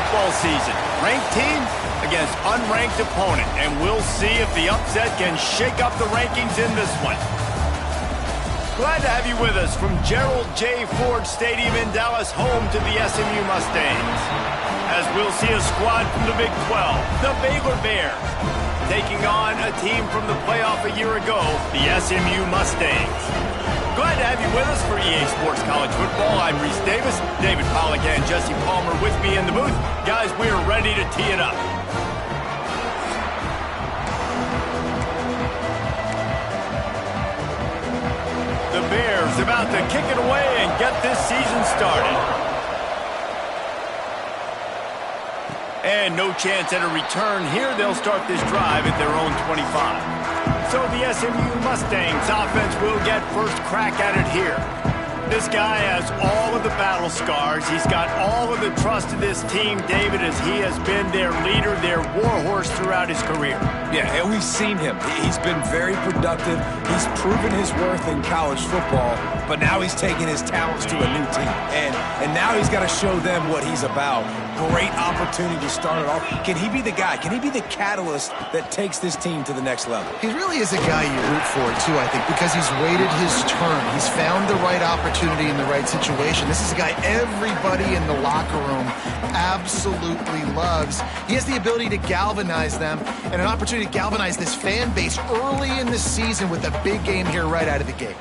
football season. Ranked team against unranked opponent, and we'll see if the upset can shake up the rankings in this one. Glad to have you with us from Gerald J. Ford Stadium in Dallas, home to the SMU Mustangs. As we'll see a squad from the Big 12, the Baylor Bears, taking on a team from the playoff a year ago, the SMU Mustangs. Glad to have you with us for EA Sports College Football. I'm Reese Davis, David Pollack and Jesse Palmer with me in the booth. Guys, we are ready to tee it up. The Bears about to kick it away and get this season started. And no chance at a return here. They'll start this drive at their own 25. So the SMU Mustangs offense will get first crack at it here. This guy has all of the battle scars. He's got all of the trust of this team, David, as he has been their leader, their warhorse throughout his career. Yeah, and we've seen him. He's been very productive. He's proven his worth in college football, but now he's taking his talents to a new team. And now he's got to show them what he's about. Great opportunity to start it off. Can he be the guy? Can he be the catalyst that takes this team to the next level? He really is a guy you root for, too, I think, because he's waited his turn. He's found the right opportunity in the right situation. This is a guy everybody in the locker room absolutely loves. He has the ability to galvanize them and an opportunity to galvanize this fan base early in the season with a big game here right out of the gate.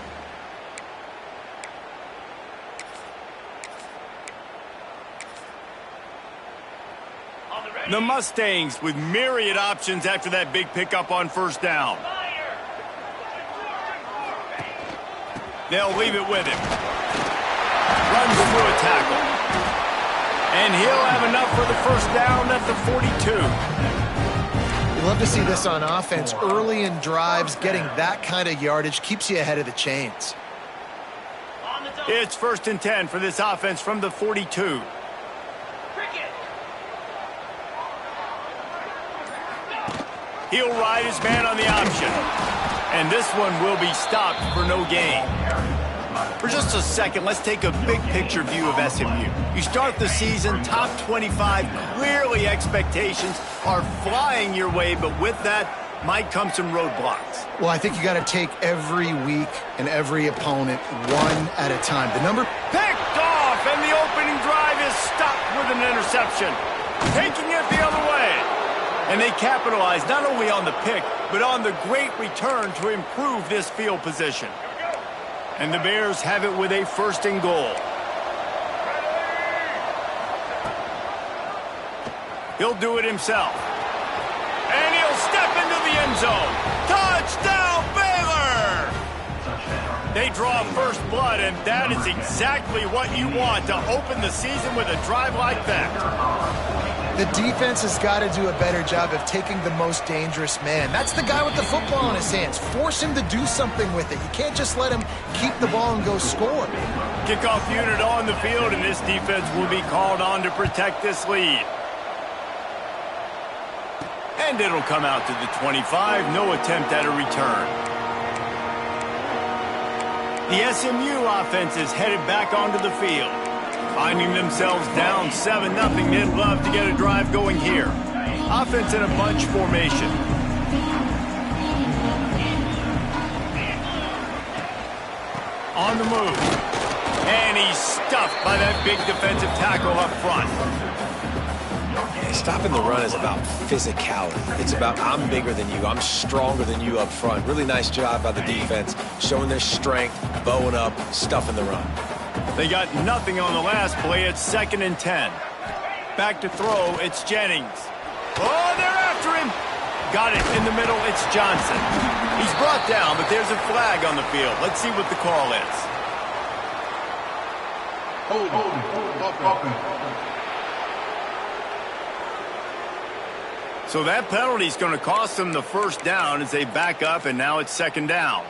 The Mustangs with myriad options after that big pickup on first down. They'll leave it with him. Runs through a tackle. And he'll have enough for the first down at the 42. You love to see this on offense. Early in drives, getting that kind of yardage keeps you ahead of the chains. It's first and 10 for this offense from the 42. He'll ride his man on the option. And this one will be stopped for no gain. For just a second, let's take a big picture view of SMU. You start the season top 25. Clearly expectations are flying your way, but with that might come some roadblocks. Well, I think you got to take every week and every opponent one at a time. The number picked off, and the opening drive is stopped with an interception. Taking it the other way. And they capitalize not only on the pick, but on the great return to improve this field position. And the Bears have it with a first and goal. He'll do it himself. And he'll step into the end zone. Touchdown, Baylor! They draw first blood, and that is exactly what you want to open the season with a drive like that. The defense has got to do a better job of taking the most dangerous man. That's the guy with the football in his hands. Force him to do something with it. You can't just let him keep the ball and go score. Kickoff unit on the field, and this defense will be called on to protect this lead. And it'll come out to the 25. No attempt at a return. The SMU offense is headed back onto the field. Finding themselves down 7-0, they'd love to get a drive going here. Offense in a bunch formation. On the move. And he's stuffed by that big defensive tackle up front. Stopping the run is about physicality. It's about I'm bigger than you, I'm stronger than you up front. Really nice job by the defense, showing their strength, bowing up, stuffing the run. They got nothing on the last play. It's 2nd and 10. Back to throw. It's Jennings. Oh, they're after him. Got it in the middle. It's Johnson. He's brought down, but there's a flag on the field. Let's see what the call is. So that penalty is going to cost them the first down as they back up, and now it's 2nd down.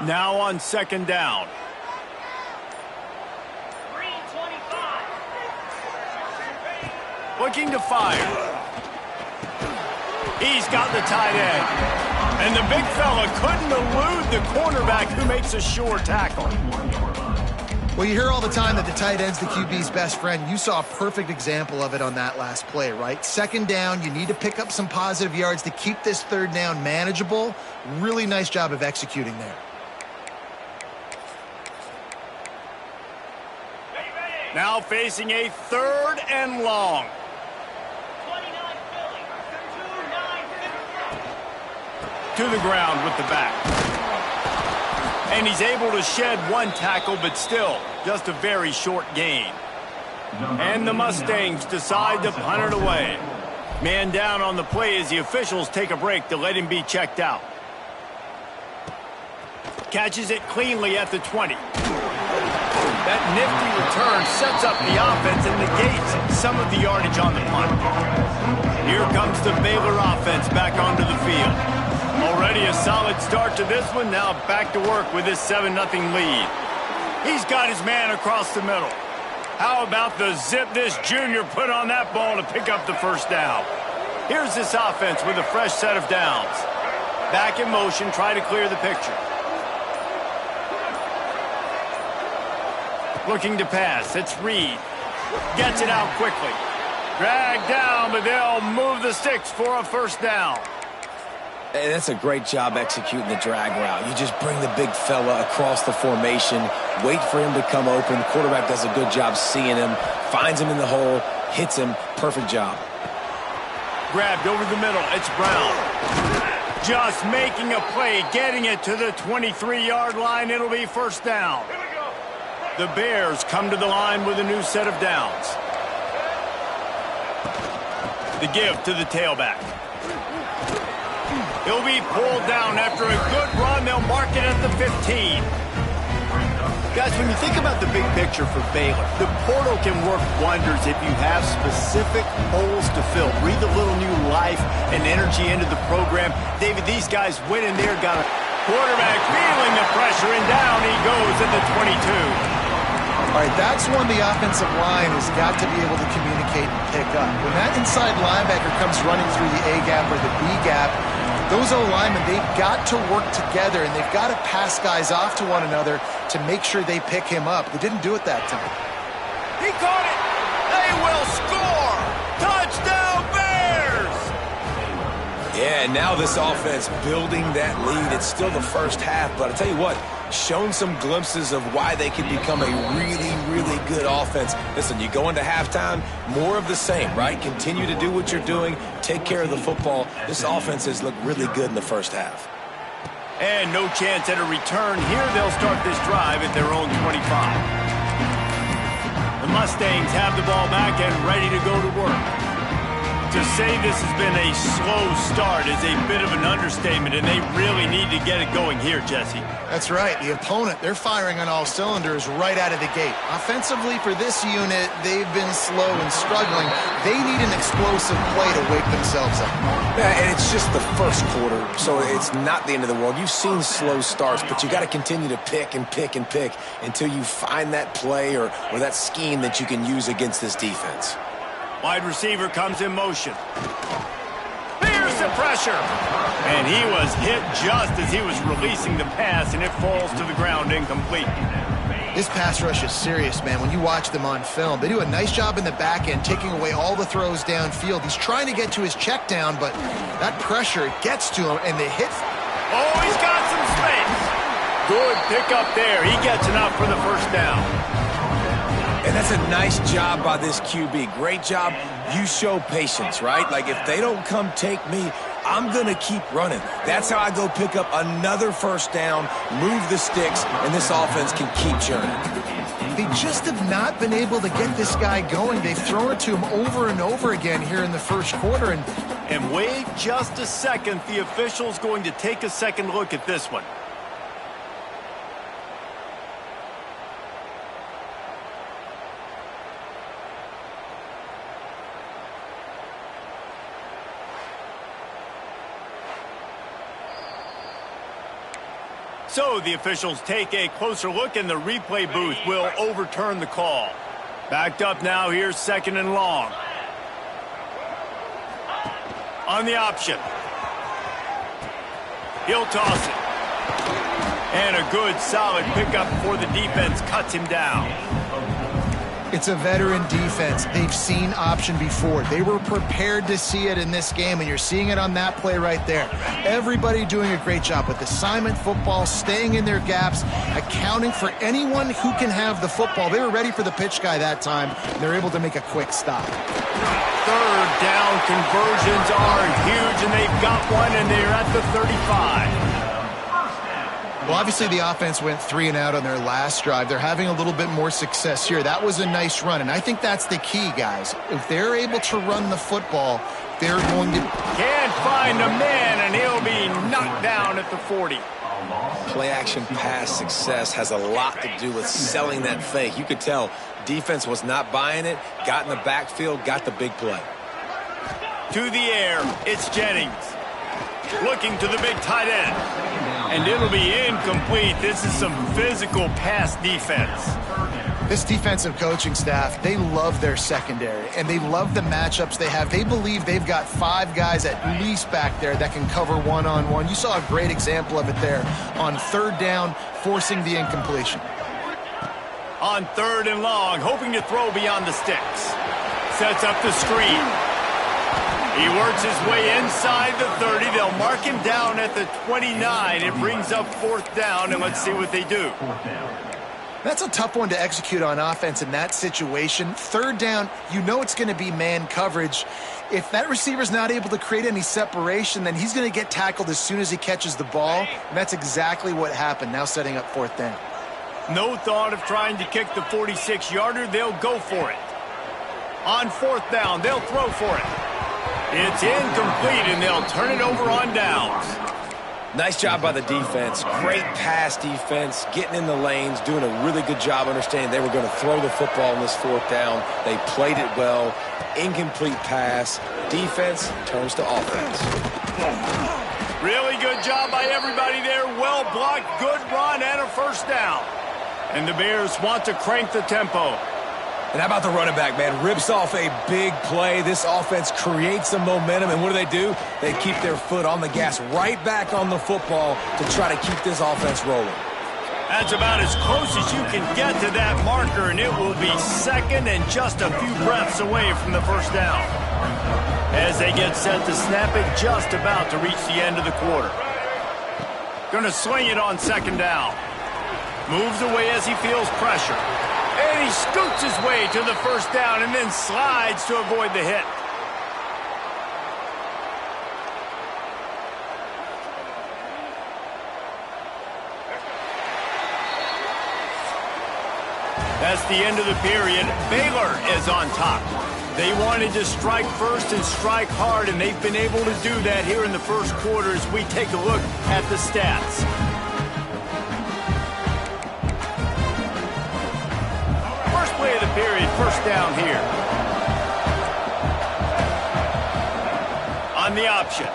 Now on 2nd down. Looking to fire. He's got the tight end. And the big fella couldn't elude the cornerback who makes a sure tackle. Well, you hear all the time that the tight end's the QB's best friend. You saw a perfect example of it on that last play, right? Second down, you need to pick up some positive yards to keep this third down manageable. Really nice job of executing there. Now facing a 3rd and long. To the ground with the back. And he's able to shed one tackle, but still just a very short gain. And the Mustangs decide to punt it away. Man down on the play as the officials take a break to let him be checked out. Catches it cleanly at the 20. That nifty return sets up the offense and negates some of the yardage on the punt. Here comes the Baylor offense back onto the field. Already a solid start to this one. Now back to work with this 7-0 lead. He's got his man across the middle. How about the zip this junior put on that ball to pick up the first down? Here's this offense with a fresh set of downs. Back in motion, try to clear the picture. Looking to pass. It's Reed. Gets it out quickly. Dragged down, but they'll move the sticks for a first down. Hey, that's a great job executing the drag route. You just bring the big fella across the formation, wait for him to come open. The quarterback does a good job seeing him, finds him in the hole, hits him. Perfect job. Grabbed over the middle. It's Brown. Just making a play, getting it to the 23-yard line. It'll be first down. The Bears come to the line with a new set of downs. The give to the tailback. He'll be pulled down after a good run. They'll mark it at the 15. Guys, when you think about the big picture for Baylor, the portal can work wonders if you have specific holes to fill. Breathe a little new life and energy into the program. David, these guys went in there, got a quarterback feeling the pressure, and down he goes at the 22. All right, that's one the offensive line has got to be able to communicate and pick up. When that inside linebacker comes running through the A-gap or the B-gap, those O-linemen, they've got to work together, and they've got to pass guys off to one another to make sure they pick him up. They didn't do it that time. He caught it. They will score. Touchdown, Bears! Yeah, and now this offense building that lead. It's still the first half, but I tell you what, shown some glimpses of why they can become a really, really good offense. Listen, you go into halftime, more of the same, right? Continue to do what you're doing, take care of the football. This offense has looked really good in the first half. And no chance at a return here. They'll start this drive at their own 25. The Mustangs have the ball back and ready to go to work. To say this has been a slow start is a bit of an understatement, and they really need to get it going here, Jesse. That's right. The opponent, they're firing on all cylinders right out of the gate. Offensively for this unit, they've been slow and struggling. They need an explosive play to wake themselves up. Yeah, and it's just the first quarter, so it's not the end of the world. You've seen slow starts, but you got to continue to pick and pick and pick until you find that play or that scheme that you can use against this defense. Wide receiver comes in motion. Fears the pressure. And he was hit just as he was releasing the pass, and it falls to the ground incomplete. This pass rush is serious, man. When you watch them on film, they do a nice job in the back end, taking away all the throws downfield. He's trying to get to his check down, but that pressure gets to him, and the hit. Oh, he's got some space. Good pickup there. He gets enough for the first down. And that's a nice job by this QB. Great job. You show patience, right? Like, if they don't come take me, I'm going to keep running. That's how I go pick up another first down, move the sticks, and this offense can keep churning. They just have not been able to get this guy going. They've thrown it to him over and over again here in the first quarter. And wait just a second. The official's going to take a second look at this one. So the officials take a closer look, and the replay booth will overturn the call. Backed up now, here's second and long. On the option. He'll toss it. And a good, solid pickup before the defense cuts him down. It's a veteran defense. They've seen option before. They were prepared to see it in this game, and you're seeing it on that play right there. Everybody doing a great job with assignment football, staying in their gaps, accounting for anyone who can have the football. They were ready for the pitch guy that time, and they're able to make a quick stop. Third down conversions are huge, and they've got one, and they're at the 35. Well, obviously the offense went 3 and out on their last drive. They're having a little bit more success here. That was a nice run, and I think that's the key, guys. If they're able to run the football, they're going to... Can't find a man, and he'll be knocked down at the 40. Play-action pass success has a lot to do with selling that fake. You could tell defense was not buying it, got in the backfield, got the big play. To the air, it's Jennings. Looking to the big tight end. And it'll be incomplete. This is some physical pass defense. This defensive coaching staff, they love their secondary, and they love the matchups they have. They believe they've got 5 guys at least back there that can cover one-on-one. You saw a great example of it there on third down, forcing the incompletion. On third and long, hoping to throw beyond the sticks. Sets up the screen. He works his way inside the 30. They'll mark him down at the 29. It brings up fourth down, and let's see what they do. That's a tough one to execute on offense in that situation. Third down, you know it's going to be man coverage. If that receiver's not able to create any separation, then he's going to get tackled as soon as he catches the ball, and that's exactly what happened, now setting up fourth down. No thought of trying to kick the 46-yarder. They'll go for it. On fourth down, they'll throw for it. It's incomplete, and they'll turn it over on downs. Nice job by the defense. Great pass defense, getting in the lanes, doing a really good job understanding they were going to throw the football in this fourth down. They played it well. Incomplete pass. Defense turns to offense. Really good job by everybody there. Well blocked, good run, and a first down. And the Bears want to crank the tempo. And how about the running back, man? Rips off a big play. This offense creates some momentum, and what do? They keep their foot on the gas, right back on the football to try to keep this offense rolling. That's about as close as you can get to that marker, and it will be second and just a few breaths away from the first down. As they get set to snap it, just about to reach the end of the quarter. Gonna swing it on second down. Moves away as he feels pressure. And he scoots his way to the first down and then slides to avoid the hit. That's the end of the period. Baylor is on top. They wanted to strike first and strike hard, and they've been able to do that here in the first quarter as we take a look at the stats. Play of the period, first down here. On the option.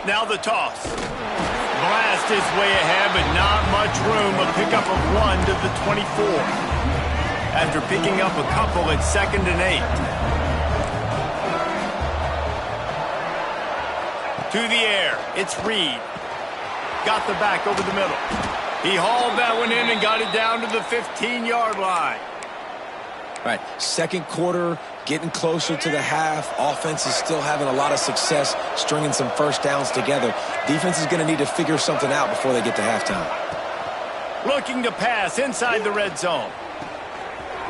Now the toss. Blast his way ahead, but not much room. A pickup of 1 to the 24. After picking up a couple at 2nd and 8. To the air, it's Reed. Got the back over the middle. He hauled that one in and got it down to the 15-yard line. All right, second quarter, getting closer to the half. Offense is still having a lot of success stringing some first downs together. Defense is going to need to figure something out before they get to halftime. Looking to pass inside the red zone.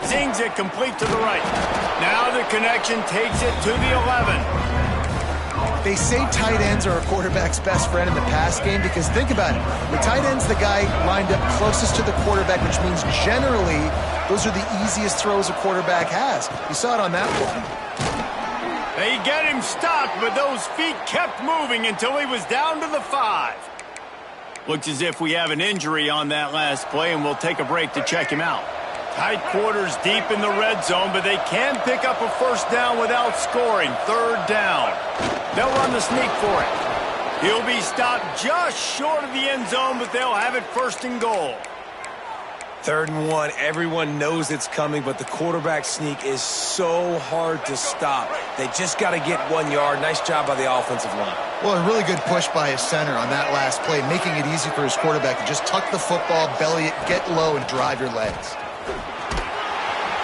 Zings it complete to the right. Now the connection takes it to the 11. They say tight ends are a quarterback's best friend in the pass game because think about it. The tight end's the guy lined up closest to the quarterback, which means generally those are the easiest throws a quarterback has. You saw it on that one. They get him stopped, but those feet kept moving until he was down to the 5. Looks as if we have an injury on that last play, and we'll take a break to check him out. Tight quarters deep in the red zone, but they can pick up a first down without scoring. Third down. They'll run the sneak for it. He'll be stopped just short of the end zone, but they'll have it first and goal. 3rd and 1, everyone knows it's coming, but the quarterback sneak is so hard to stop. They just got to get 1 yard. Nice job by the offensive line. Well, a really good push by his center on that last play, making it easy for his quarterback to just tuck the football, belly it, get low, and drive your legs.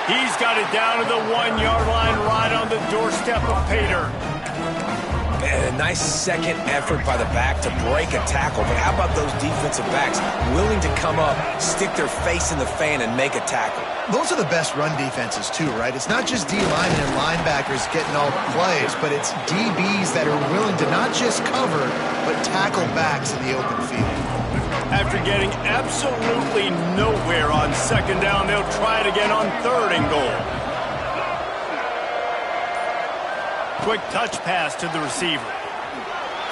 He's got it down to the 1 yard line, right on the doorstep of Pater. And a nice second effort by the back to break a tackle. But how about those defensive backs willing to come up, stick their face in the fan, and make a tackle? Those are the best run defenses, too, right? It's not just D-linemen and linebackers getting all the plays, but it's DBs that are willing to not just cover, but tackle backs in the open field. After getting absolutely nowhere on 2nd down, they'll try it again on 3rd and goal. Quick touch pass to the receiver.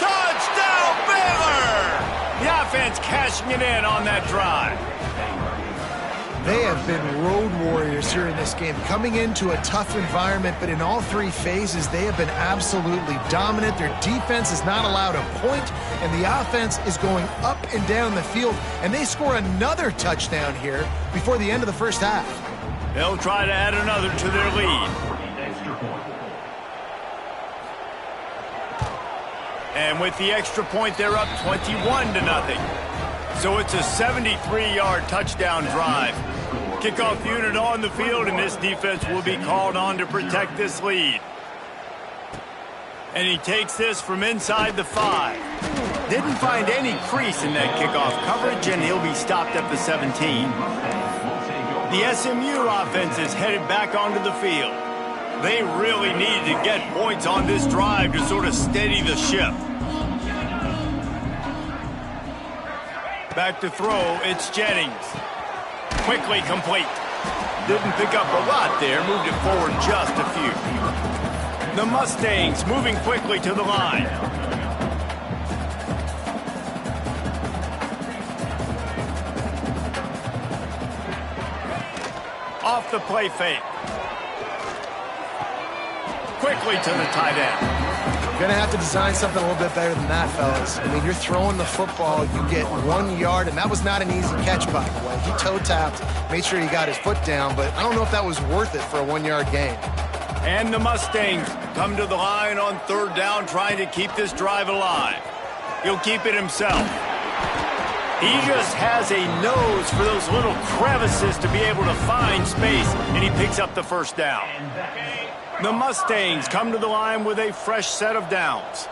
Touchdown, Baylor! The offense cashing it in on that drive. They have been road warriors here in this game, coming into a tough environment, but in all 3 phases, they have been absolutely dominant. Their defense is not allowed a point, and the offense is going up and down the field, and they score another touchdown here before the end of the first half. They'll try to add another to their lead. And with the extra point, they're up 21-0. So it's a 73-yard touchdown drive. Kickoff unit on the field, and this defense will be called on to protect this lead. And he takes this from inside the 5. Didn't find any crease in that kickoff coverage, and he'll be stopped at the 17. The SMU offense is headed back onto the field. They really need to get points on this drive to sort of steady the ship. Back to throw, it's Jennings. Quickly complete. Didn't pick up a lot there, moved it forward just a few. The Mustangs moving quickly to the line. Off the play fake. Quickly to the tight end. You're going to have to design something a little bit better than that, fellas. I mean, you're throwing the football, you get 1 yard, and that was not an easy catch, by the way. He toe-tapped, made sure he got his foot down, but I don't know if that was worth it for a 1 yard gain. And the Mustangs come to the line on 3rd down, trying to keep this drive alive. He'll keep it himself. He just has a nose for those little crevices to be able to find space, and he picks up the 1st down. The Mustangs come to the line with a fresh set of downs.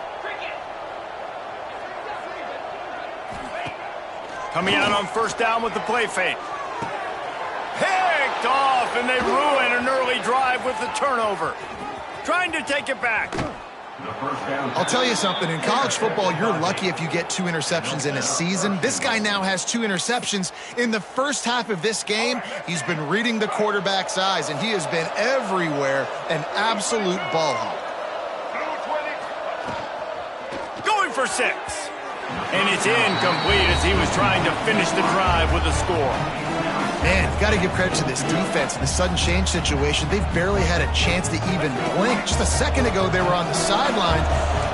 Coming out on 1st down with the play fake. Picked off, and they ruin an early drive with the turnover. Trying to take it back. I'll tell you something, in college football, you're lucky if you get 2 interceptions in a season. This guy now has 2 interceptions. In the first half of this game, he's been reading the quarterback's eyes, and he has been everywhere, an absolute ball hawk. Going for 6. And it's incomplete as he was trying to finish the drive with a score. Man, you've got to give credit to this defense. In the sudden change situation, they've barely had a chance to even blink. Just a second ago, they were on the sideline.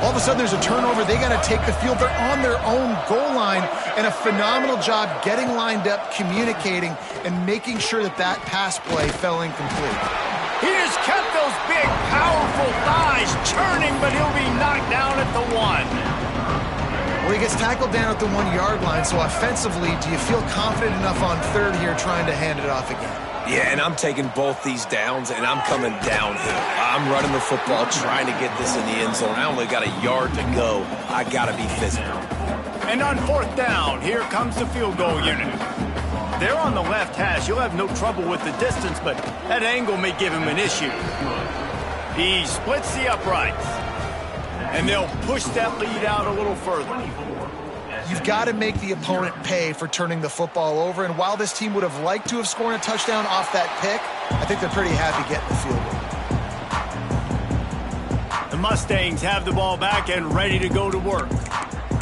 All of a sudden, there's a turnover. They got to take the field. They're on their own goal line, and a phenomenal job getting lined up, communicating, and making sure that that pass play fell incomplete. He just kept those big, powerful thighs churning, but he'll be knocked down at the 1. Well, he gets tackled down at the 1 yard line, so offensively, do you feel confident enough on 3rd here trying to hand it off again? Yeah, and I'm taking both these downs, and I'm coming downhill. I'm running the football, trying to get this in the end zone. I only got a yard to go. I got to be physical. And on 4th down, here comes the field goal unit. They're on the left hash. You'll have no trouble with the distance, but that angle may give him an issue. He splits the uprights. And they'll push that lead out a little further. You've got to make the opponent pay for turning the football over, and while this team would have liked to have scored a touchdown off that pick, I think they're pretty happy getting the field goal. The Mustangs have the ball back and ready to go to work.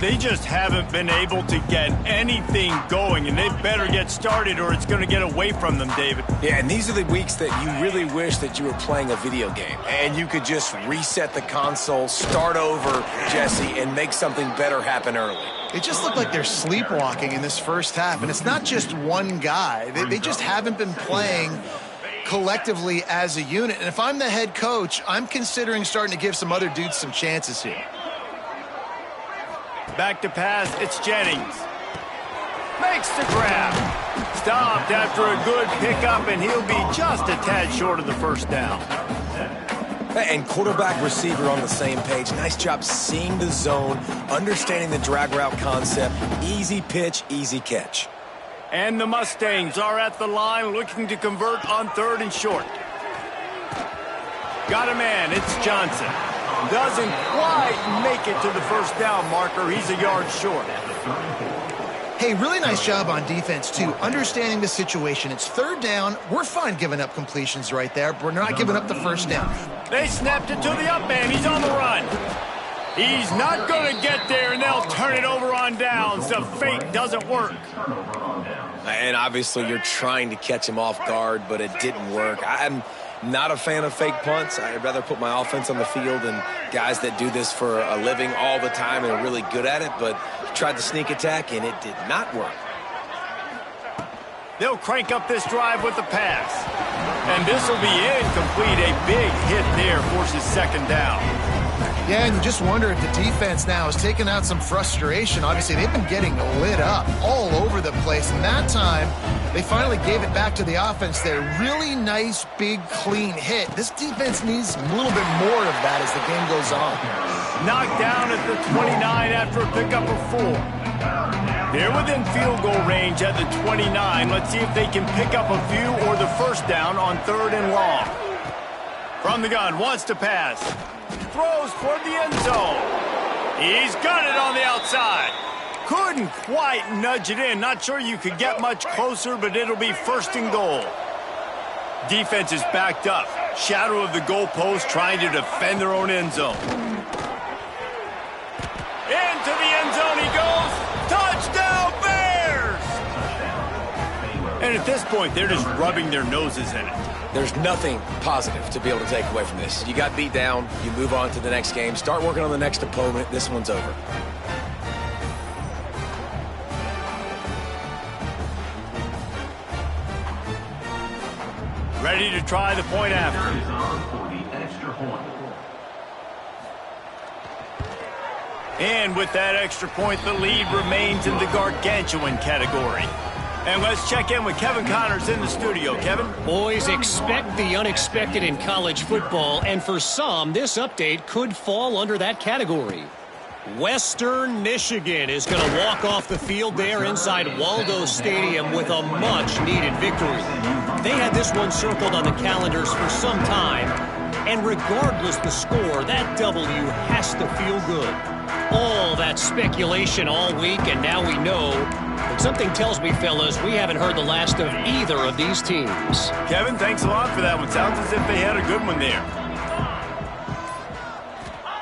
They just haven't been able to get anything going, and they better get started or it's going to get away from them, David. Yeah, and these are the weeks that you really wish that you were playing a video game, and you could just reset the console, start over, Jesse, and make something better happen early. They just look like they're sleepwalking in this first half, and it's not just one guy. They just haven't been playing collectively as a unit. And if I'm the head coach, I'm considering starting to give some other dudes some chances here. Back to pass, it's Jennings. Makes the grab. Stopped after a good pickup, and he'll be just a tad short of the first down. And quarterback receiver on the same page. Nice job seeing the zone, understanding the drag route concept. Easy pitch, easy catch. And the Mustangs are at the line looking to convert on 3rd and short. Got a man, it's Johnson. Doesn't quite make it to the first down marker. He's a yard short. Hey, really nice job on defense, too, understanding the situation. It's 3rd down. We're fine giving up completions right there, but we're not giving up the first down. They snapped it to the up man. He's on the run. He's not going to get there, and they'll turn it over on downs. The fake doesn't work. And obviously you're trying to catch him off guard, but it didn't work. I'm not a fan of fake punts. I'd rather put my offense on the field than guys that do this for a living all the time and are really good at it, but tried the sneak attack, and it did not work. They'll crank up this drive with the pass. And this will be incomplete. A big hit there forces 2nd down. Yeah, and you just wonder if the defense now is taking out some frustration. Obviously, they've been getting lit up all over the place. And that time, they finally gave it back to the offense there. Really nice, big, clean hit. This defense needs a little bit more of that as the game goes on. Knocked down at the 29 after a pickup of 4. They're within field goal range at the 29. Let's see if they can pick up a few or the first down on 3rd and long. From the gun, wants to pass. Throws toward the end zone. He's got it on the outside. Couldn't quite nudge it in. Not sure you could get much closer, but it'll be 1st and goal. Defense is backed up. Shadow of the goalpost trying to defend their own end zone. Into the end zone he goes. Touchdown Bears! And at this point, they're just rubbing their noses in it. There's nothing positive to be able to take away from this. You got beat down, you move on to the next game, start working on the next opponent. This one's over. Ready to try the point after. And with that extra point, the lead remains in the gargantuan category. And let's check in with Kevin Connors in the studio. Kevin? Boys, expect the unexpected in college football, and for some, this update could fall under that category. Western Michigan is going to walk off the field there inside Waldo Stadium with a much-needed victory. They had this one circled on the calendars for some time, and regardless the score, that W has to feel good. All that speculation all week, and now we know. But something tells me, fellas, we haven't heard the last of either of these teams. Kevin, thanks a lot for that one. Sounds as if they had a good one there.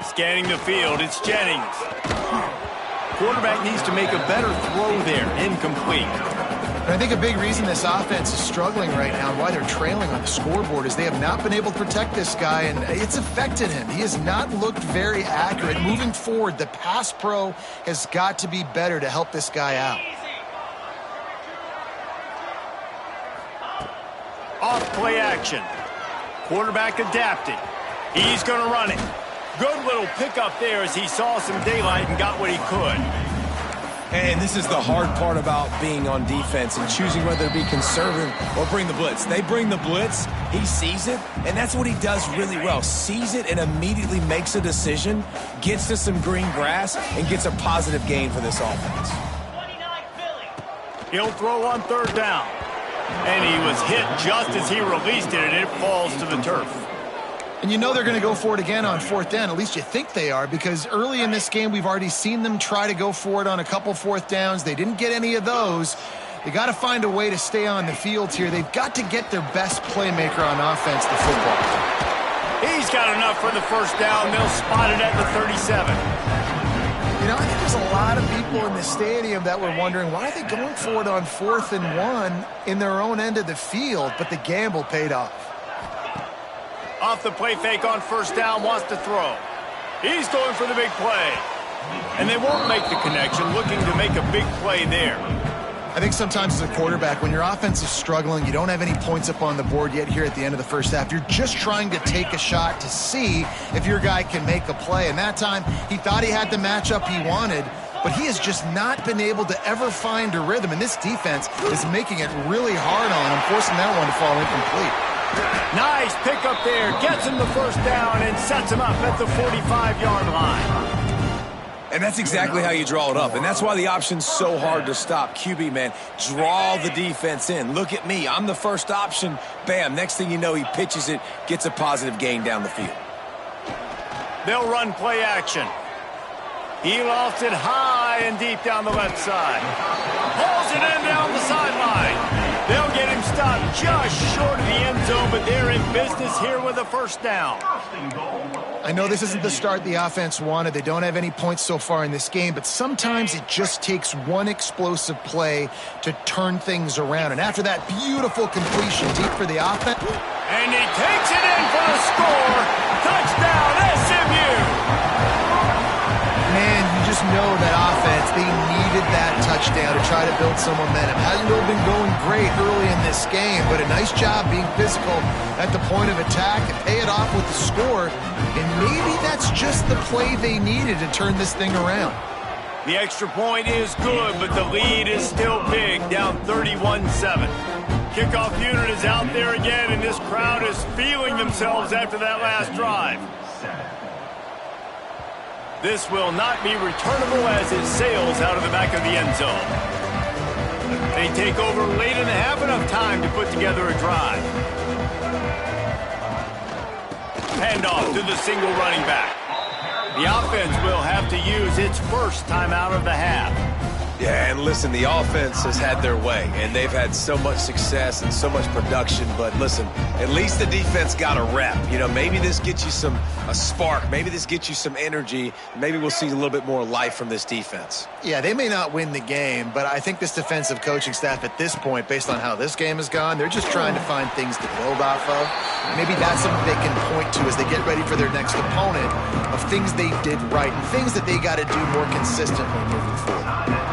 Scanning the field, it's Jennings. Quarterback needs to make a better throw there. Incomplete. And I think a big reason this offense is struggling right now and why they're trailing on the scoreboard is they have not been able to protect this guy, and it's affected him. He has not looked very accurate. Moving forward, the pass pro has got to be better to help this guy out. Off play action. Quarterback adapting. He's going to run it. Good little pickup there as he saw some daylight and got what he could. And this is the hard part about being on defense and choosing whether to be conservative or bring the blitz. They bring the blitz, he sees it, and that's what he does really well. Sees it and immediately makes a decision, gets to some green grass, and gets a positive gain for this offense. He'll throw on 3rd down. And he was hit just as he released it, and it falls to the turf. And you know they're going to go for it again on 4th down. At least you think they are, because early in this game we've already seen them try to go for it on a couple 4th downs. They didn't get any of those. They got to find a way to stay on the field here. They've got to get their best playmaker on offense, the football. He's got enough for the first down. They'll spot it at the 37. You know, I think there's a lot of people in the stadium that were wondering, why are they going for it on 4th and 1 in their own end of the field? But the gamble paid off. Off the play fake on 1st down, wants to throw. He's going for the big play. And they won't make the connection, looking to make a big play there. I think sometimes as a quarterback, when your offense is struggling, you don't have any points up on the board yet here at the end of the first half. You're just trying to take a shot to see if your guy can make a play. And that time, he thought he had the matchup he wanted, but he has just not been able to ever find a rhythm. And this defense is making it really hard on him, forcing that one to fall incomplete. Nice pickup there. Gets him the first down and sets him up at the 45-yard line. And that's exactly how you draw it up. And that's why the option's so hard to stop. QB, man, draw the defense in. Look at me. I'm the first option. Bam. Next thing you know, he pitches it, gets a positive gain down the field. They'll run play action. He lofts it high and deep down the left side. Pulls it in down the sideline. They'll get him stopped just short of the end zone, but they're in business here with a first down. I know this isn't the start the offense wanted. They don't have any points so far in this game, but sometimes it just takes one explosive play to turn things around. And after that beautiful completion deep for the offense. And he takes it in for the score. Touchdown, SMU. Man, you just know that offense, they needed that touchdown to try to build some momentum. Hasn't really been going great early in this game, but a nice job being physical at the point of attack and pay it off with the score. And maybe that's just the play they needed to turn this thing around. The extra point is good, but the lead is still big, down 31-7. Kickoff unit is out there again, and this crowd is feeling themselves after that last drive. This will not be returnable as it sails out of the back of the end zone. They take over late in the half, enough time to put together a drive. Handoff to the single running back. The offense will have to use its first timeout of the half. Yeah, and listen, the offense has had their way, and they've had so much success and so much production. But listen, at least the defense got a rep. You know, maybe this gets you a spark. Maybe this gets you some energy. Maybe we'll see a little bit more life from this defense. Yeah, they may not win the game, but I think this defensive coaching staff at this point, based on how this game has gone, they're just trying to find things to build off of. Maybe that's something they can point to as they get ready for their next opponent, of things they did right and things that they got to do more consistently moving forward.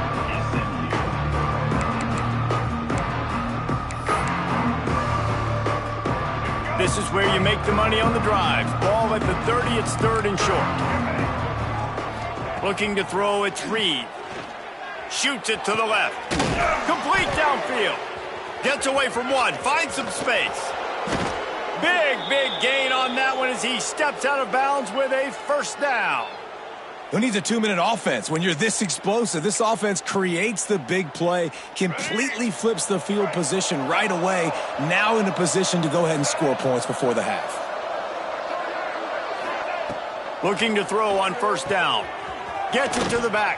This is where you make the money on the drive. Ball at the 30, it's third and short. Looking to throw, it's Reed. Shoots it to the left. Complete downfield. Gets away from one, finds some space. Big gain on that one as he steps out of bounds with a first down. Who needs a 2-minute offense? When you're this explosive, this offense creates the big play, completely flips the field position right away, now in a position to go ahead and score points before the half. Looking to throw on first down. Gets it to the back.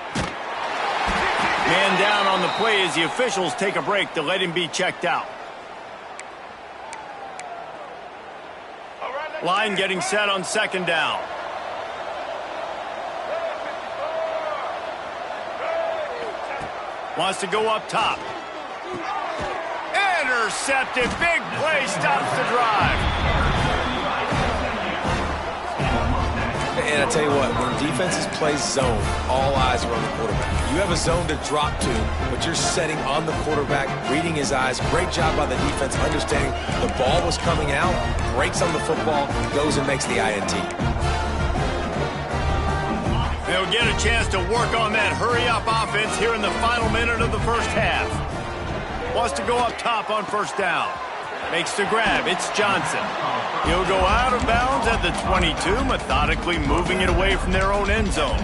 Man down on the play as the officials take a break to let him be checked out. Line getting set on second down. Wants to go up top. Intercepted. Big play stops the drive. And I tell you what, when defenses play zone, all eyes are on the quarterback. You have a zone to drop to, but you're setting on the quarterback, reading his eyes. Great job by the defense, understanding the ball was coming out, breaks on the football, goes and makes the INT. They'll get a chance to work on that hurry-up offense here in the final minute of the first half. Wants to go up top on first down. Makes the grab. It's Johnson. He'll go out of bounds at the 22, methodically moving it away from their own end zone.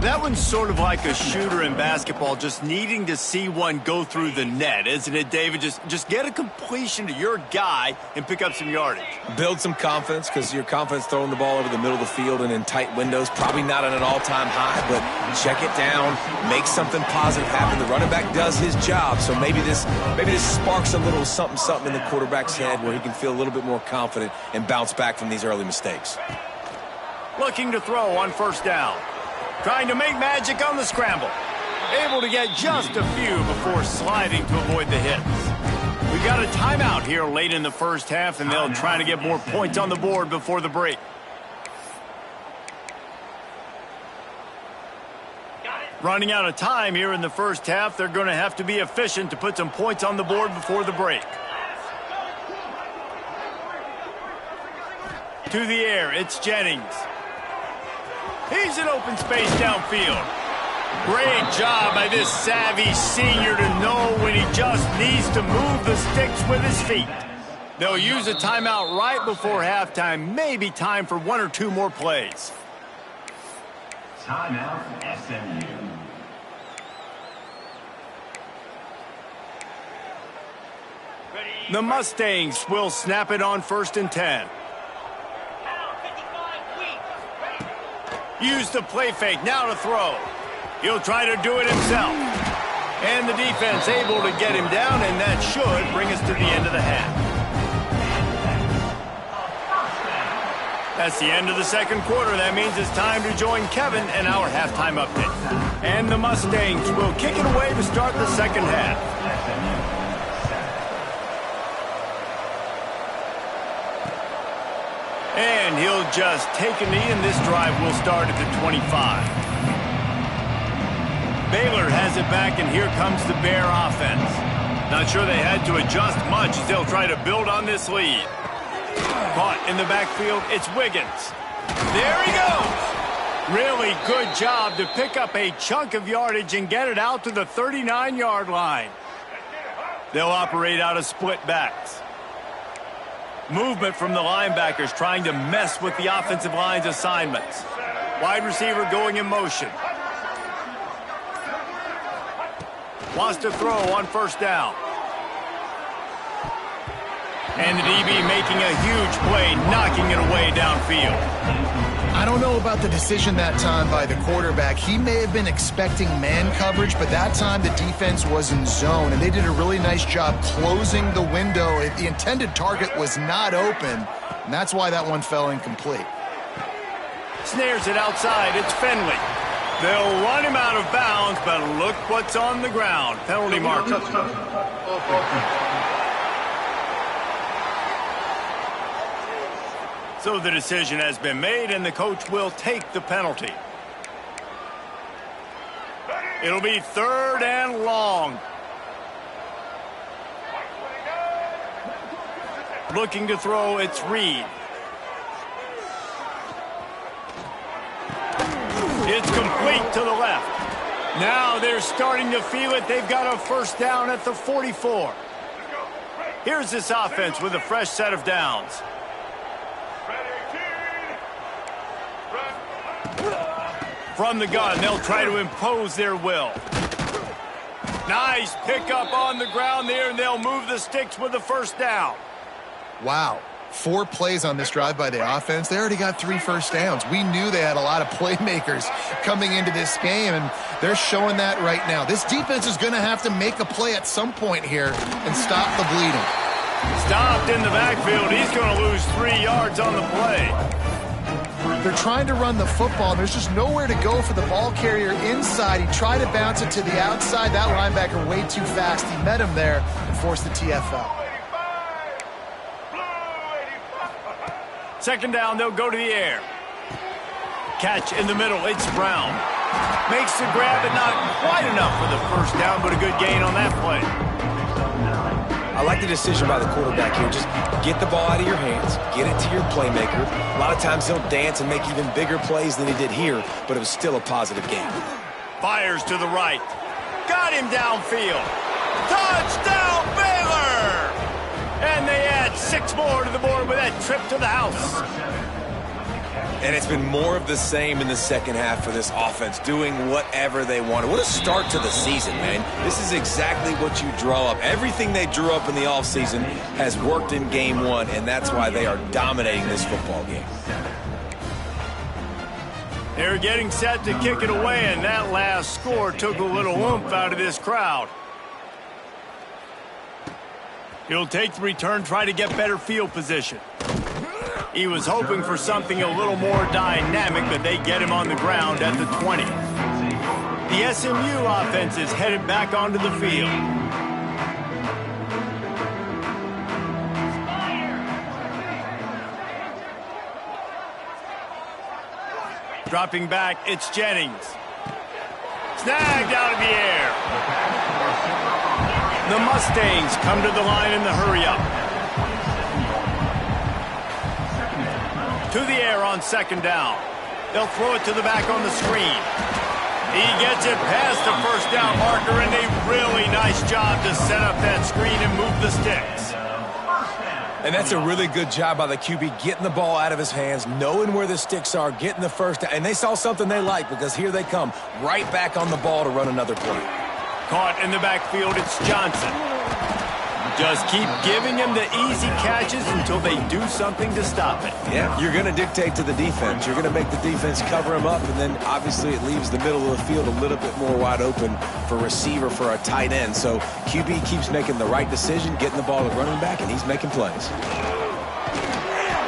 That one's sort of like a shooter in basketball, just needing to see one go through the net, isn't it, David? Just get a completion to your guy and pick up some yardage. Build some confidence, because your confidence throwing the ball over the middle of the field and in tight windows, probably not at an all-time high, but check it down, make something positive happen. The running back does his job, so maybe this sparks a little something in the quarterback's head where he can feel a little bit more confident and bounce back from these early mistakes. Looking to throw on first down. Trying to make magic on the scramble. Able to get just a few before sliding to avoid the hits. We got a timeout here late in the first half, and they'll try to get more points on the board before the break. Running out of time here in the first half. They're going to have to be efficient to put some points on the board before the break. To the air, it's Jennings. He's in open space downfield. Great job by this savvy senior to know when he just needs to move the sticks with his feet. They'll use a timeout right before halftime. Maybe time for one or two more plays. Timeout, SMU. The Mustangs will snap it on 1st and 10. Use the play fake, now to throw. He'll try to do it himself. And the defense able to get him down, and that should bring us to the end of the half. That's the end of the second quarter. That means it's time to join Kevin and our halftime update. And the Mustangs will kick it away to start the second half. And he'll just take a knee, and this drive will start at the 25. Baylor has it back, and here comes the Bear offense. Not sure they had to adjust much as they'll try to build on this lead. Caught in the backfield, it's Wiggins. There he goes! Really good job to pick up a chunk of yardage and get it out to the 39-yard line. They'll operate out of split backs. Movement from the linebackers trying to mess with the offensive line's assignments. Wide receiver going in motion. Wants to throw on 1st down. And the DB making a huge play, knocking it away downfield. I don't know about the decision that time by the quarterback. He may have been expecting man coverage, but that time the defense was in zone, and they did a really nice job closing the window. The intended target was not open, and that's why that one fell incomplete. Snares it outside. It's Finley. They'll run him out of bounds, but look what's on the ground. Penalty mark. So the decision has been made, and the coach will take the penalty. It'll be 3rd and long. Looking to throw, it's Reed. It's complete to the left. Now they're starting to feel it. They've got a 1st down at the 44. Here's this offense with a fresh set of downs. From the gun, they'll try to impose their will. Nice pickup on the ground there, and they'll move the sticks with the 1st down. Wow. 4 plays on this drive by the offense. They already got 3 first downs. We knew they had a lot of playmakers coming into this game, and they're showing that right now. This defense is going to have to make a play at some point here and stop the bleeding. Stopped in the backfield. He's going to lose 3 yards on the play. They're trying to run the football, and there's just nowhere to go for the ball carrier inside. He tried to bounce it to the outside. That linebacker way too fast. He met him there and forced the TFL. 2nd down, they'll go to the air. Catch in the middle, it's Brown. Makes the grab, but not quite enough for the 1st down, but a good gain on that play. I like the decision by the quarterback here. Just get the ball out of your hands, get it to your playmaker. A lot of times he'll dance and make even bigger plays than he did here, but it was still a positive game. Fires to the right. Got him downfield. Touchdown, Baylor! And they add 6 more to the board with that trip to the house. And it's been more of the same in the second half for this offense, doing whatever they wanted. What a start to the season, man. This is exactly what you draw up. Everything they drew up in the offseason has worked in game 1, and that's why they are dominating this football game. They're getting set to kick it away, and that last score took a little oomph out of this crowd. He'll take the return, try to get better field position. He was hoping for something a little more dynamic, but they get him on the ground at the 20. The SMU offense is headed back onto the field. Dropping back, it's Jennings. snagged out of the air. The Mustangs come to the line in the hurry-up. To the air on second down. They'll throw it to the back on the screen. He gets it past the first down marker, and a really nice job to set up that screen and move the sticks. And that's a really good job by the QB, getting the ball out of his hands, knowing where the sticks are, getting the first down. And they saw something they like, because here they come, right back on the ball to run another play. Caught in the backfield, it's Johnson. Just keep giving him the easy catches until they do something to stop it. Yeah, you're going to dictate to the defense. You're going to make the defense cover him up, and then obviously it leaves the middle of the field a little bit more wide open for receiver, for a tight end. So QB keeps making the right decision, getting the ball to running back, and he's making plays.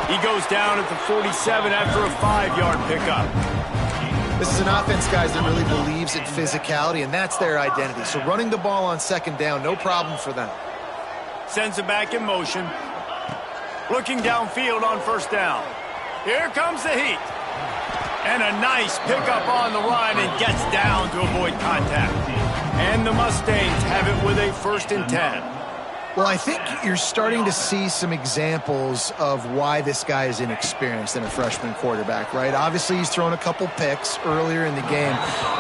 He goes down at the 47 after a 5-yard pickup. This is an offense, guys, that really believes in physicality, and that's their identity. So running the ball on second down, no problem for them. Sends it back in motion. Looking downfield on first down. Here comes the heat. And a nice pickup on the run, and gets down to avoid contact. And the Mustangs have it with a 1st and 10. Well, I think you're starting to see some examples of why this guy is inexperienced in a freshman quarterback, right? Obviously, he's thrown a couple picks earlier in the game.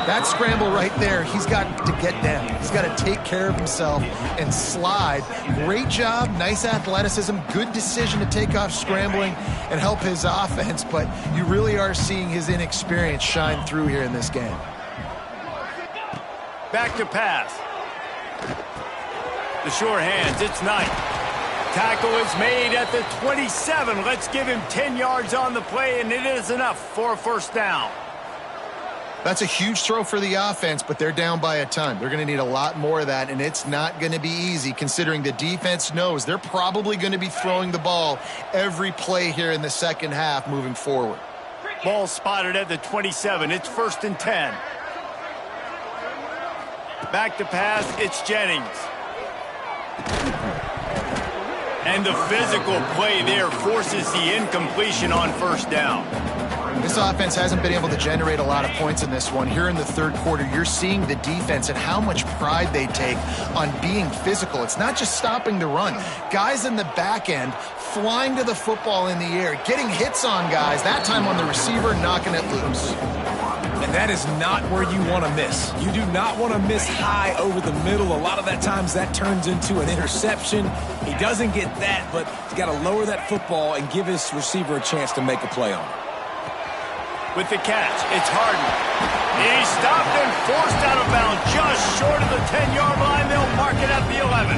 That scramble right there, he's got to get down. He's got to take care of himself and slide. Great job, nice athleticism, good decision to take off scrambling and help his offense, but you really are seeing his inexperience shine through here in this game. Back to pass. The sure hands, it's Knight. Tackle is made at the 27. Let's give him 10 yards on the play, and it is enough for a 1st down. That's a huge throw for the offense, but they're down by a ton. They're going to need a lot more of that, and it's not going to be easy considering the defense knows they're probably going to be throwing the ball every play here in the second half moving forward. Ball spotted at the 27. It's 1st and 10. Back to pass, it's Jennings. And the physical play there forces the incompletion on first down. This offense hasn't been able to generate a lot of points in this one. Here in the third quarter, you're seeing the defense and how much pride they take on being physical. It's not just stopping the run. Guys in the back end flying to the football in the air, getting hits on guys, that time on the receiver, knocking it loose. And that is not where you want to miss. You do not want to miss high over the middle. A lot of that times that turns into an interception. He doesn't get that, but he's got to lower that football and give his receiver a chance to make a play on it. With the catch, it's Harden. He stopped and forced out of bounds just short of the 10-yard line. They'll mark it at the 11.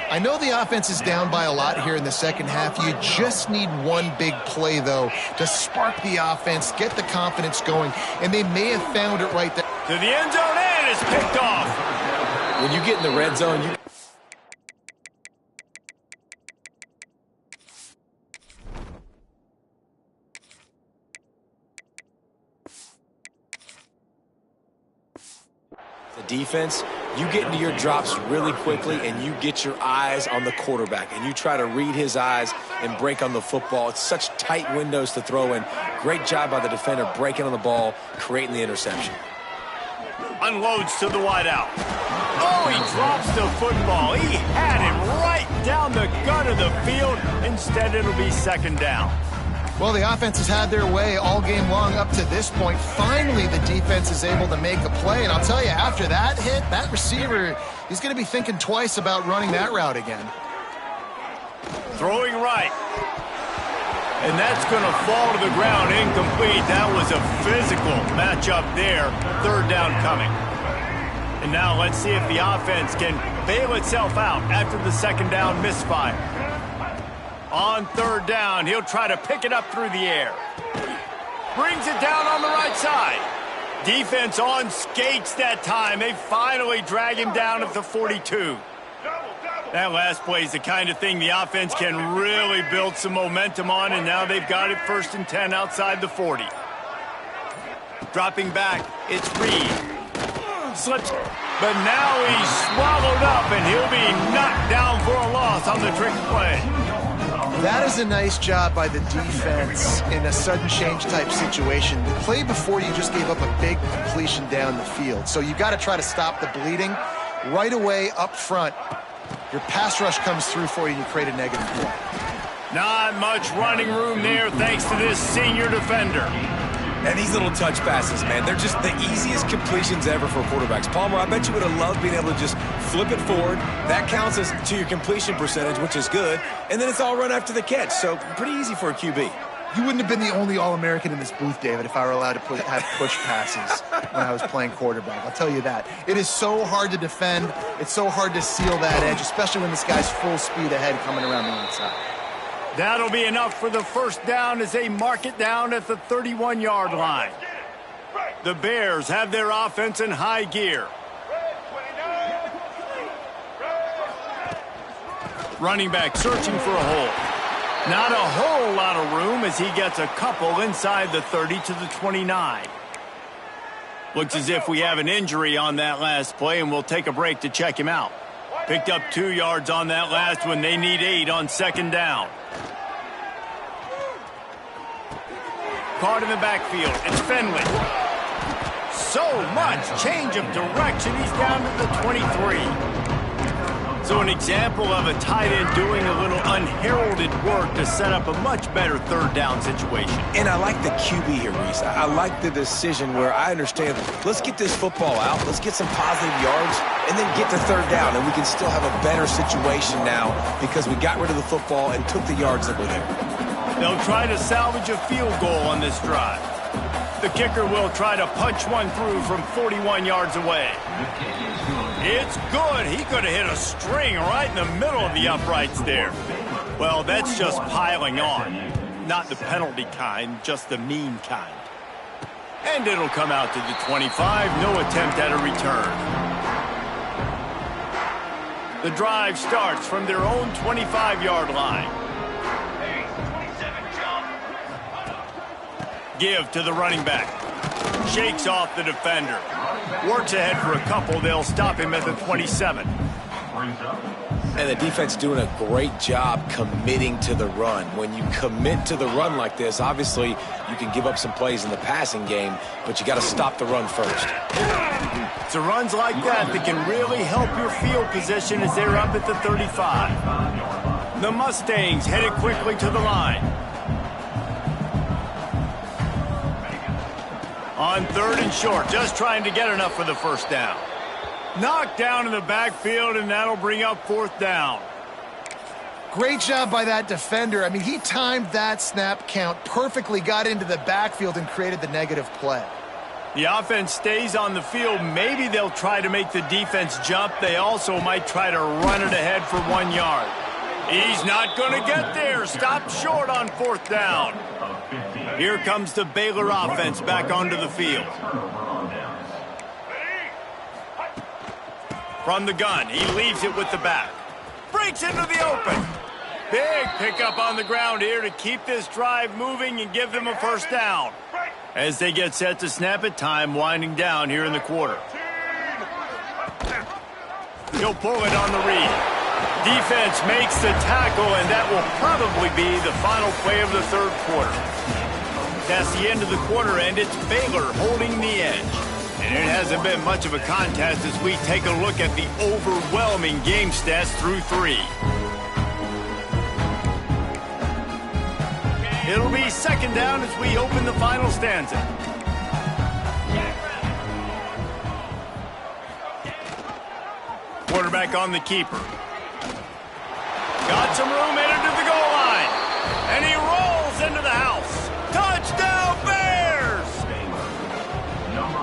I know the offense is down by a lot here in the second half. You just need one big play, though, to spark the offense, get the confidence going, and they may have found it right there. To the end zone, and it's picked off. When you get in the red zone, defense, you get into your drops really quickly and you get your eyes on the quarterback and you try to read his eyes and break on the football. It's such tight windows to throw in. Great job by the defender breaking on the ball, creating the interception. Unloads to the wideout. Oh, he drops the football. He had it right down the gut of the field. Instead, it'll be 2nd down. Well, the offense has had their way all game long up to this point. Finally, the defense is able to make a play. And I'll tell you, after that hit, that receiver, he's going to be thinking twice about running that route again. Throwing right. And that's going to fall to the ground incomplete. That was a physical matchup there. 3rd down coming. And now let's see if the offense can bail itself out after the 2nd down misfire. On 3rd down, he'll try to pick it up through the air. Brings it down on the right side. Defense on skates that time. They finally drag him down at the 42. That last play is the kind of thing the offense can really build some momentum on, and now they've got it 1st and 10 outside the 40. Dropping back, it's Reed. Slips, but now he's swallowed up, and he'll be knocked down for a loss on the trick play. That is a nice job by the defense in a sudden change type situation. The play before you just gave up a big completion down the field. So you got to try to stop the bleeding right away up front. Your pass rush comes through for you and you create a negative play. Not much running room there thanks to this senior defender. And these little touch passes, man, they're just the easiest completions ever for quarterbacks. Palmer, I bet you would have loved being able to just flip it forward. That counts as to your completion percentage, which is good. And then it's all run after the catch. So pretty easy for a QB. You wouldn't have been the only All-American in this booth, David, if I were allowed to have push passes when I was playing quarterback. I'll tell you that. It is so hard to defend. It's so hard to seal that edge, especially when this guy's full speed ahead coming around the outside. That'll be enough for the first down as they mark it down at the 31-yard line. The Bears have their offense in high gear. Running back searching for a hole. Not a whole lot of room as he gets a couple inside the 30 to the 29. Looks as if we have an injury on that last play, and we'll take a break to check him out. Picked up 2 yards on that last one. They need 8 on second down. Caught in the backfield. It's Finley. So much change of direction. He's down to the 23. So an example of a tight end doing a little unheralded work to set up a much better third down situation. And I like the QB here, Reese. I like the decision where I understand, let's get this football out, let's get some positive yards, and then get to third down, and we can still have a better situation now because we got rid of the football and took the yards that were there. They'll try to salvage a field goal on this drive. The kicker will try to punch one through from 41 yards away. It's good. He could have hit a string right in the middle of the uprights there. Well, that's just piling on. Not the penalty kind, just the mean kind. And it'll come out to the 25. No attempt at a return. The drive starts from their own 25-yard line. Give to the running back. Shakes off the defender. Works ahead for a couple. They'll stop him at the 27. And the defense doing a great job committing to the run. When you commit to the run like this, obviously you can give up some plays in the passing game, but you got to stop the run first. It's the runs like that that can really help your field position as they're up at the 35. The Mustangs headed quickly to the line. On third and short, just trying to get enough for the first down. Knocked down in the backfield, and that'll bring up fourth down. Great job by that defender. I mean, he timed that snap count perfectly, got into the backfield, and created the negative play. The offense stays on the field. Maybe they'll try to make the defense jump. They also might try to run it ahead for 1 yard. He's not going to get there. Stop short on fourth down. Here comes the Baylor offense back onto the field. From the gun, he leaves it with the back. Breaks into the open. Big pickup on the ground here to keep this drive moving and give them a first down. As they get set to snap it, time winding down here in the quarter. He'll pull it on the read. Defense makes the tackle, and that will probably be the final play of the third quarter. That's the end of the quarter, and it's Baylor holding the edge. And it hasn't been much of a contest as we take a look at the overwhelming game stats through 3. It'll be second down as we open the final stanza. Quarterback on the keeper. Got some room headed to the goal line. And he rolls into the house. Touchdown, Bears!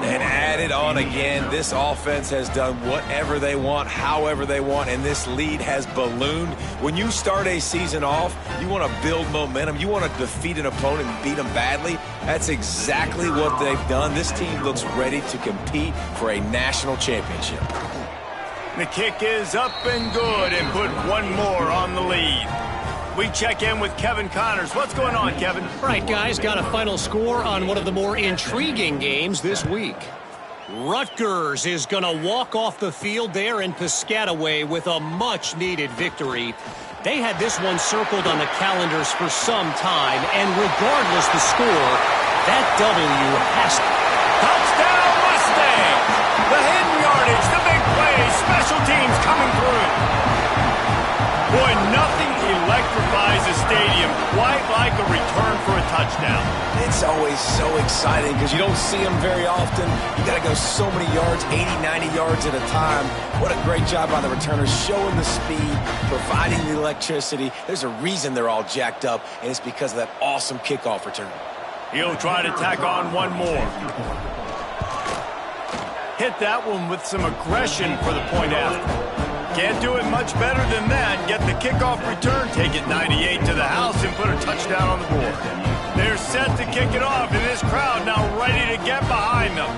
And add it on again. This offense has done whatever they want, however they want, and this lead has ballooned. When you start a season off, you want to build momentum. You want to defeat an opponent and beat them badly. That's exactly what they've done. This team looks ready to compete for a national championship. The kick is up and good and put one more on the lead. We check in with Kevin Connors. What's going on, Kevin? All right, guys, got a final score on one of the more intriguing games this week. Rutgers is going to walk off the field there in Piscataway with a much-needed victory. They had this one circled on the calendars for some time, and regardless the score, that W has to. Touchdown Mustangs! The hidden yardage, the big play, special teams coming through. Boy, nothing electrifies a stadium quite like a return for a touchdown. It's always so exciting because you don't see them very often. You got to go so many yards, 80, 90 yards at a time. What a great job by the returners, showing the speed, providing the electricity. There's a reason they're all jacked up, and it's because of that awesome kickoff return. He'll try to tack on one more. Hit that one with some aggression for the point after. Can't do it much better than that. Get the kickoff return, take it 98 to the house, and put a touchdown on the board. They're set to kick it off, and this crowd now ready to get behind them.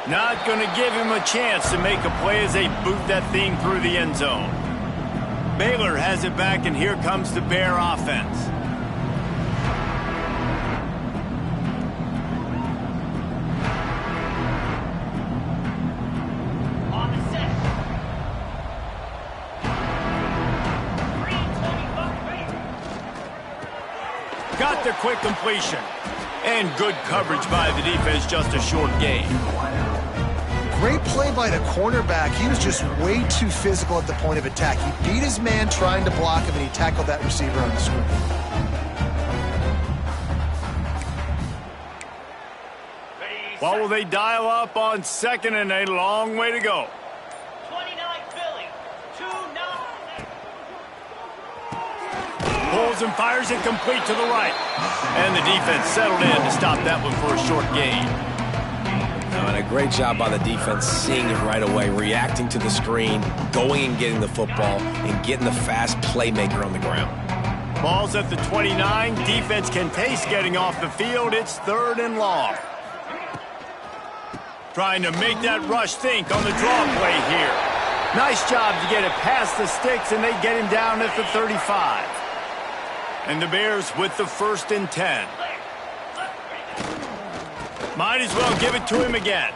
Not going to give him a chance to make a play as they boot that thing through the end zone. Baylor has it back, and here comes the Bear offense. Got the quick completion. And good coverage by the defense, just a short gain. Great play by the cornerback. He was just way too physical at the point of attack. He beat his man trying to block him, and he tackled that receiver on the screen. What will they dial up on second and a long way to go? 29 Philly, 2-9. Pulls and fires it complete to the right. And the defense settled in to stop that one for a short gain. And a great job by the defense seeing it right away, reacting to the screen, going and getting the football, and getting the fast playmaker on the ground. Ball's at the 29. Defense can taste getting off the field. It's 3rd and long. Trying to make that rush think on the draw play here. Nice job to get it past the sticks, and they get him down at the 35. And the Bears with the 1st and 10. Might as well give it to him again.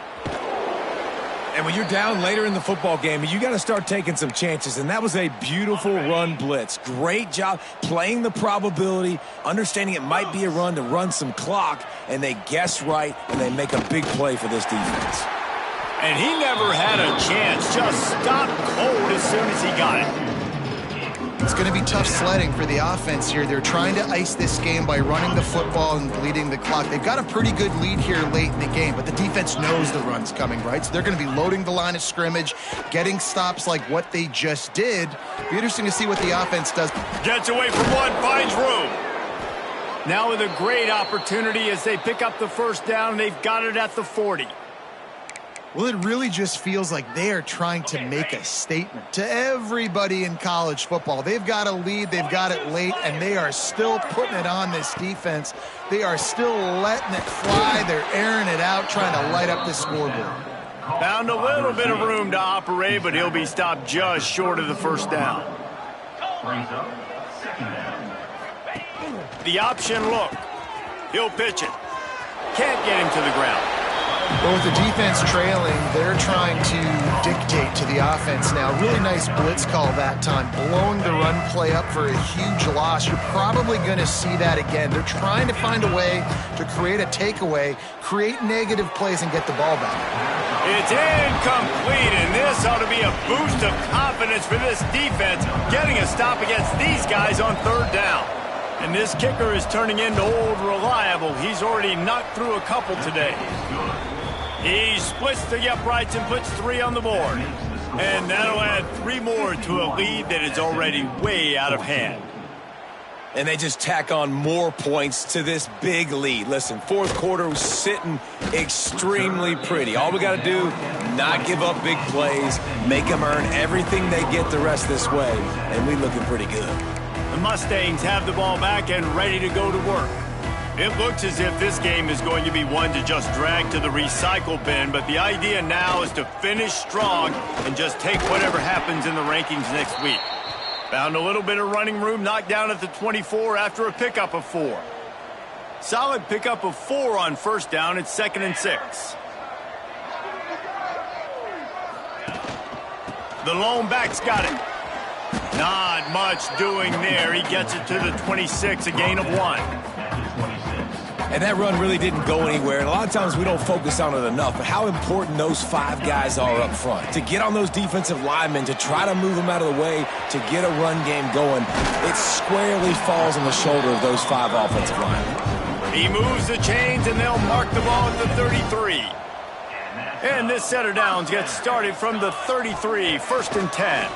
And when you're down later in the football game, you got to start taking some chances, and that was a beautiful run blitz. Great job playing the probability, understanding it might be a run to run some clock, and they guess right, and they make a big play for this defense. And he never had a chance, just stopped cold as soon as he got it. It's going to be tough sledding for the offense here. They're trying to ice this game by running the football and bleeding the clock. They've got a pretty good lead here late in the game, but the defense knows the run's coming, right? So they're going to be loading the line of scrimmage, getting stops like what they just did. Be interesting to see what the offense does. Gets away from one, finds room. Now with a great opportunity as they pick up the 1st down. They've got it at the 40. Well, it really just feels like they are trying to make a statement to everybody in college football. They've got a lead, they've got it late, and they are still putting it on this defense. They are still letting it fly. They're airing it out, trying to light up the scoreboard. Found a little bit of room to operate, but he'll be stopped just short of the 1st down. The option look. He'll pitch it. Can't get him to the ground. Well, with the defense trailing, they're trying to dictate to the offense now. Really nice blitz call that time, blowing the run play up for a huge loss. You're probably going to see that again. They're trying to find a way to create a takeaway, create negative plays, and get the ball back. It's incomplete, and this ought to be a boost of confidence for this defense, getting a stop against these guys on 3rd down. And this kicker is turning into old reliable. He's already knocked through a couple today. He splits the uprights and puts 3 on the board. And that'll add 3 more to a lead that is already way out of hand. And they just tack on more points to this big lead. Listen, 4th quarter was sitting extremely pretty. All we got to do, not give up big plays, make them earn everything they get the rest this way, and we looking pretty good. The Mustangs have the ball back and ready to go to work. It looks as if this game is going to be one to just drag to the recycle bin, but the idea now is to finish strong and just take whatever happens in the rankings next week. Found a little bit of running room, knocked down at the 24 after a pickup of 4. Solid pickup of 4 on 1st down. It's 2nd and 6. The lone back's got it. Not much doing there. He gets it to the 26, a gain of 1. And that run really didn't go anywhere. And a lot of times we don't focus on it enough, but how important those 5 guys are up front. To get on those defensive linemen, to try to move them out of the way, to get a run game going, it squarely falls on the shoulder of those 5 offensive linemen. He moves the chains, and they'll mark the ball at the 33. And this set of downs gets started from the 33, 1st and 10.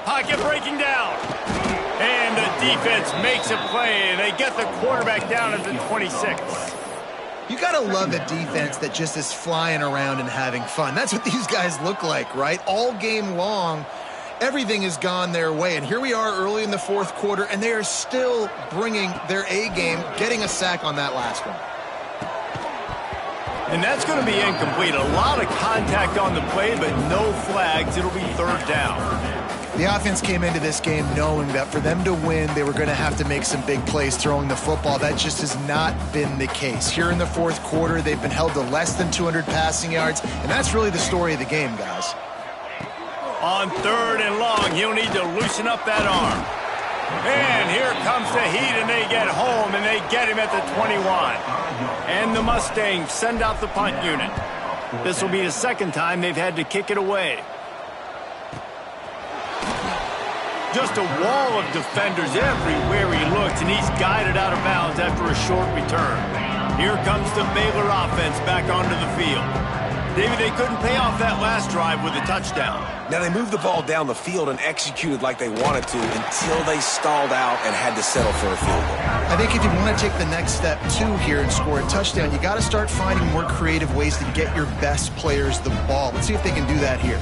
Pocket breaking down. And the defense makes a play, and they get the quarterback down at the 26. You got to love a defense that just is flying around and having fun. That's what these guys look like, right? All game long, everything has gone their way. And here we are early in the 4th quarter, and they are still bringing their A game, getting a sack on that last one. And that's going to be incomplete. A lot of contact on the play, but no flags. It'll be 3rd down. The offense came into this game knowing that for them to win, they were going to have to make some big plays throwing the football. That just has not been the case. Here in the 4th quarter, they've been held to less than 200 passing yards, and that's really the story of the game, guys. On 3rd and long, he'll need to loosen up that arm. And here comes the heat, and they get home, and they get him at the 21. And the Mustangs send out the punt unit. This will be the 2nd time they've had to kick it away. Just a wall of defenders everywhere he looks, and he's guided out of bounds after a short return. Here comes the Baylor offense back onto the field. David, they couldn't pay off that last drive with a touchdown. Now, they moved the ball down the field and executed like they wanted to until they stalled out and had to settle for a field goal. I think if you want to take the next step, too, here and score a touchdown, you got to start finding more creative ways to get your best players the ball. Let's see if they can do that here.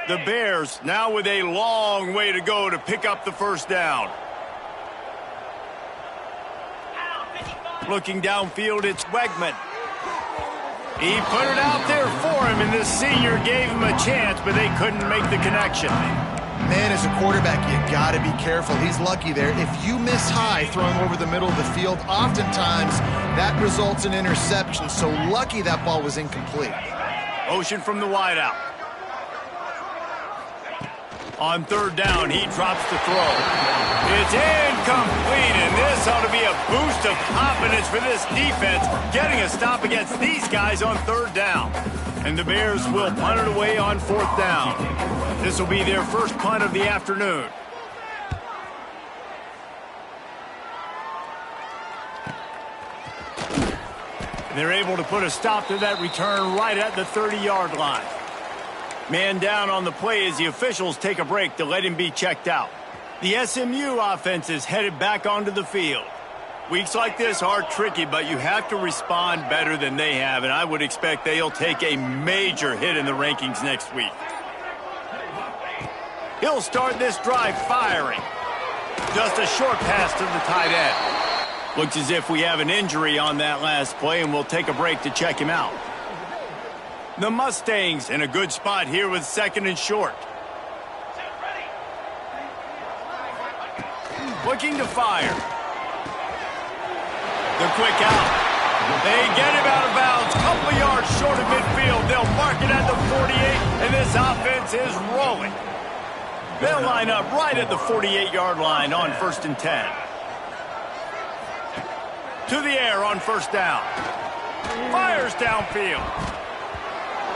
The Bears now with a long way to go to pick up the 1st down. Looking downfield, it's Wegman. He put it out there for him, and the senior gave him a chance, but they couldn't make the connection. Man, as a quarterback, you got to be careful. He's lucky there. If you miss high throwing over the middle of the field, oftentimes that results in interception. So lucky that ball was incomplete. Motion from the wideout. On 3rd down, he drops the throw. It's incomplete, and this ought to be a boost of confidence for this defense, getting a stop against these guys on 3rd down. And the Bears will punt it away on 4th down. This will be their first punt of the afternoon. They're able to put a stop to that return right at the 30-yard line. Man down on the play as the officials take a break to let him be checked out. The SMU offense is headed back onto the field. Weeks like this are tricky, but you have to respond better than they have, and I would expect they'll take a major hit in the rankings next week. He'll start this drive firing. Just a short pass to the tight end. Looks as if we have an injury on that last play, and we'll take a break to check him out. The Mustangs in a good spot here with 2nd and short. Looking to fire. The quick out. They get him out of bounds. Couple yards short of midfield. They'll mark it at the 48, and this offense is rolling. They'll line up right at the 48-yard line on 1st and 10. To the air on 1st down. Fires downfield.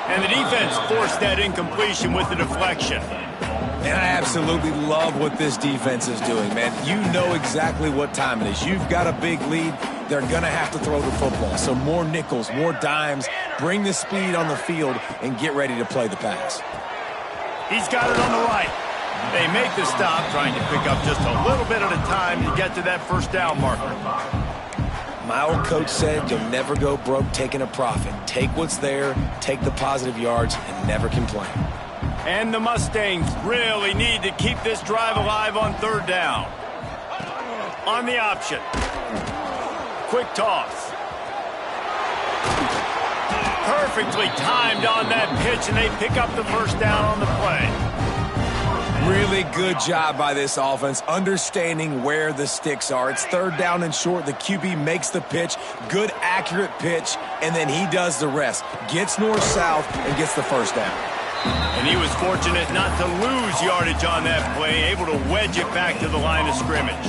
And the defense forced that incompletion with the deflection. And I absolutely love what this defense is doing, man. You know exactly what time it is. You've got a big lead. They're going to have to throw the football. So more nickels, more dimes, bring the speed on the field, and get ready to play the pass. He's got it on the right. They make the stop, trying to pick up just a little bit at a time to get to that 1st down marker. My old coach said you'll never go broke taking a profit. Take what's there, take the positive yards, and never complain. And the Mustangs really need to keep this drive alive on 3rd down. On the option. Quick toss. Perfectly timed on that pitch, and they pick up the 1st down on the play. Really good job by this offense, understanding where the sticks are. It's third down and short. The QB makes the pitch, good, accurate pitch, and then he does the rest. Gets north-south and gets the first down. And he was fortunate not to lose yardage on that play, able to wedge it back to the line of scrimmage.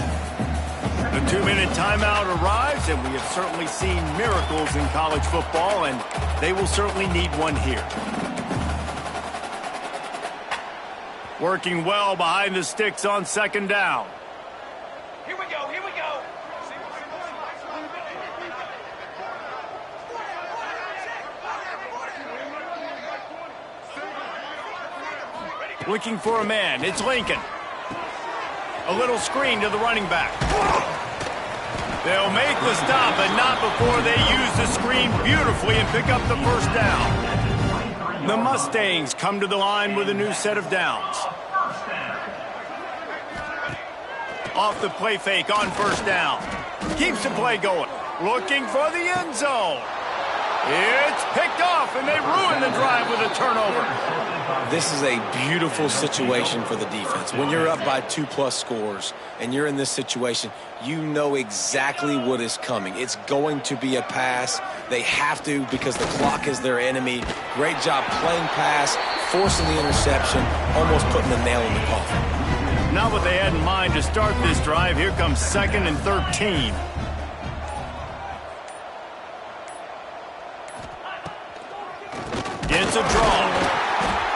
The 2-minute timeout arrives, and we have certainly seen miracles in college football, and they will certainly need one here. Working well behind the sticks on second down. Here we go, here we go. Looking for a man. It's Lincoln. A little screen to the running back. They'll make the stop, but not before they use the screen beautifully and pick up the first down. The Mustangs come to the line with a new set of downs. Off the play fake on first down. Keeps the play going. Looking for the end zone. It's picked off, and they ruin the drive with a turnover. This is a beautiful situation for the defense. When you're up by 2+ scores and you're in this situation, you know exactly what is coming. It's going to be a pass. They have to because the clock is their enemy. Great job playing pass, forcing the interception, almost putting the nail in the coffin. Not what they had in mind to start this drive. Here comes 2nd and 13. It's a draw.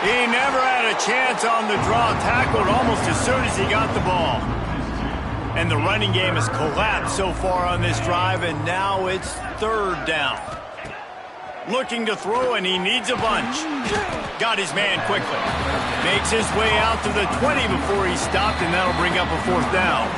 He never had a chance on the draw. Tackled almost as soon as he got the ball. And the running game has collapsed so far on this drive, and now it's third down. Looking to throw, and he needs a bunch. Got his man quickly. Makes his way out to the 20 before he stopped, and that'll bring up a fourth down.